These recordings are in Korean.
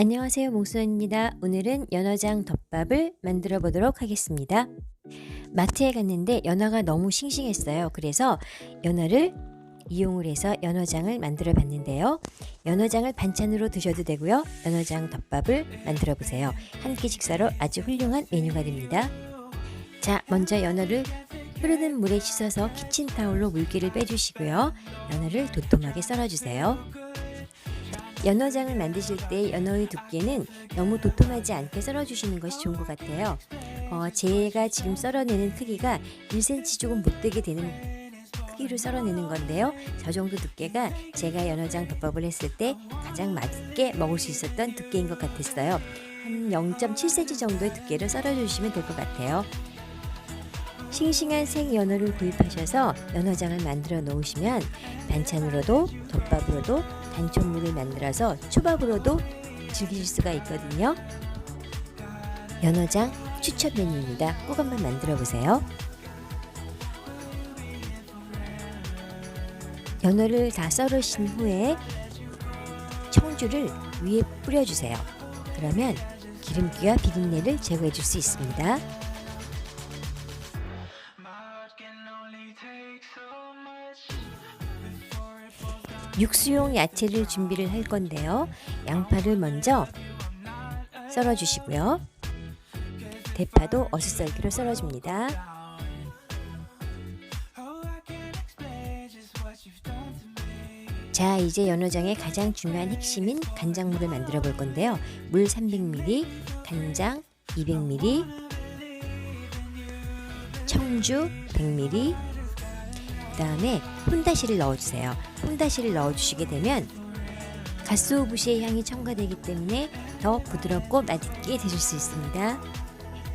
안녕하세요, 몽순입니다. 오늘은 연어장 덮밥을 만들어 보도록 하겠습니다. 마트에 갔는데 연어가 너무 싱싱했어요. 그래서 연어를 이용을 해서 연어장을 만들어 봤는데요. 연어장을 반찬으로 드셔도 되고요. 연어장 덮밥을 만들어 보세요. 한 끼 식사로 아주 훌륭한 메뉴가 됩니다. 자, 먼저 연어를 흐르는 물에 씻어서 키친타올로 물기를 빼주시고요. 연어를 도톰하게 썰어주세요. 연어장을 만드실 때 연어의 두께는 너무 도톰하지 않게 썰어주시는 것이 좋은 것 같아요. 제가 지금 썰어내는 크기가 1cm 조금 못되게 되는 크기로 썰어내는 건데요. 저 정도 두께가 제가 연어장 덮밥을 했을 때 가장 맛있게 먹을 수 있었던 두께인 것 같았어요. 한 0.7cm 정도의 두께로 썰어주시면 될 것 같아요. 싱싱한 생연어를 구입하셔서 연어장을 만들어 놓으시면 반찬으로도 덮밥으로도 단촛물을 만들어서 초밥으로도 즐기실 수가 있거든요. 연어장 추천 메뉴입니다. 꼭 한번 만들어 보세요. 연어를 다 썰으신 후에 청주를 위에 뿌려주세요. 그러면 기름기와 비린내를 제거해 줄 수 있습니다. 육수용 야채를 준비를 할 건데요. 양파를 먼저 썰어 주시고요. 대파도 어슷썰기로 썰어줍니다. 자, 이제 연어장의 가장 중요한 핵심인 간장물을 만들어 볼 건데요. 물 300ml, 간장 200ml, 청주 100ml, 그 다음에 혼다시를 넣어주세요. 혼다시를 넣어주시게 되면 가쓰오부시의 향이 첨가되기 때문에 더 부드럽고 맛있게 드실 수 있습니다.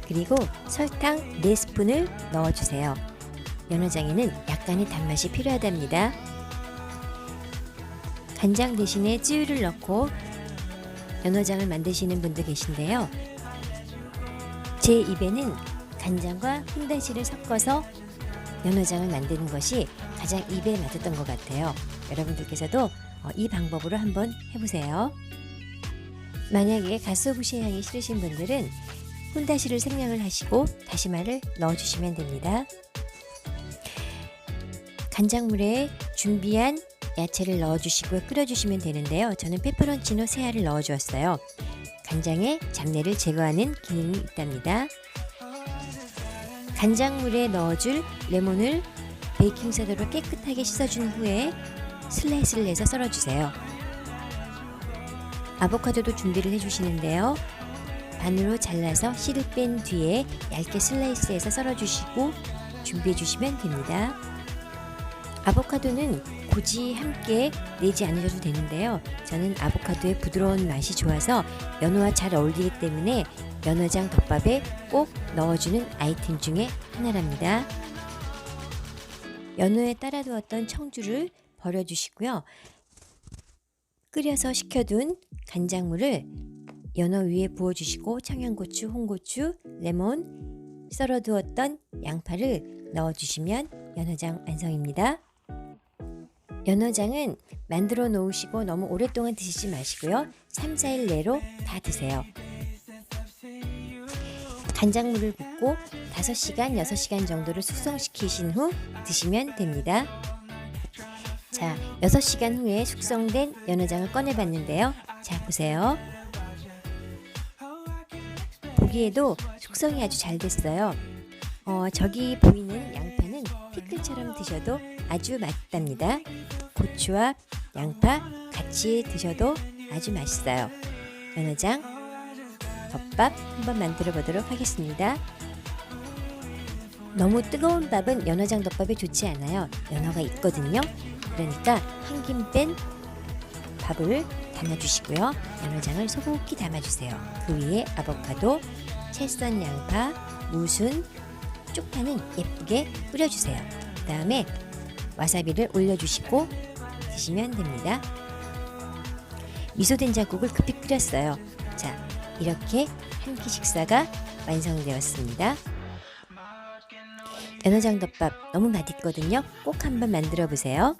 그리고 설탕 4스푼을 넣어주세요. 연어장에는 약간의 단맛이 필요하답니다. 간장 대신에 쯔유를 넣고 연어장을 만드시는 분도 계신데요. 제 입에는 간장과 혼다시를 섞어서 연어장을 만드는 것이 가장 입에 맞았던 것 같아요. 여러분들께서도 이 방법으로 한번 해보세요. 만약에 가쓰오부시 향이 싫으신 분들은 혼다시를 생략을 하시고 다시마를 넣어주시면 됩니다. 간장물에 준비한 야채를 넣어주시고 끓여주시면 되는데요. 저는 페퍼론치노 3알을 넣어주었어요. 간장에 잡내를 제거하는 기능이 있답니다. 간장물에 넣어줄 레몬을 베이킹소다로 깨끗하게 씻어준 후에 슬라이스를 해서 썰어주세요. 아보카도도 준비를 해주시는데요. 반으로 잘라서 씨를 뺀 뒤에 얇게 슬라이스해서 썰어주시고 준비해주시면 됩니다. 아보카도는 굳이 함께 내지 않으셔도 되는데요. 저는 아보카도의 부드러운 맛이 좋아서 연어와 잘 어울리기 때문에 연어장 덮밥에 꼭 넣어주는 아이템 중에 하나랍니다. 연어에 따라두었던 청주를 버려주시고요. 끓여서 식혀둔 간장물을 연어 위에 부어주시고 청양고추, 홍고추, 레몬, 썰어두었던 양파를 넣어주시면 연어장 완성입니다. 연어장은 만들어 놓으시고 너무 오랫동안 드시지 마시고요. 3, 4일 내로 다 드세요. 간장물을 붓고 5시간, 6시간 정도를 숙성시키신 후 드시면 됩니다. 자, 6시간 후에 숙성된 연어장을 꺼내봤는데요. 자, 보세요. 보기에도 숙성이 아주 잘 됐어요. 저기 보이는 양파는 피클처럼 드셔도 아주 맛있답니다. 고추와 양파 같이 드셔도 아주 맛있어요. 연어장 덮밥 한번 만들어 보도록 하겠습니다. 너무 뜨거운 밥은 연어장 덮밥에 좋지 않아요. 연어가 있거든요. 그러니까 한 김 뺀 밥을 담아주시고요. 연어장을 소복히 담아주세요. 그 위에 아보카도, 채 썬 양파, 무순, 쪽파는 예쁘게 뿌려주세요. 그 다음에 와사비를 올려주시고 드시면 됩니다. 미소된장국을 급히 끓였어요. 자, 이렇게 한 끼 식사가 완성되었습니다. 연어장 덮밥 너무 맛있거든요. 꼭 한번 만들어 보세요.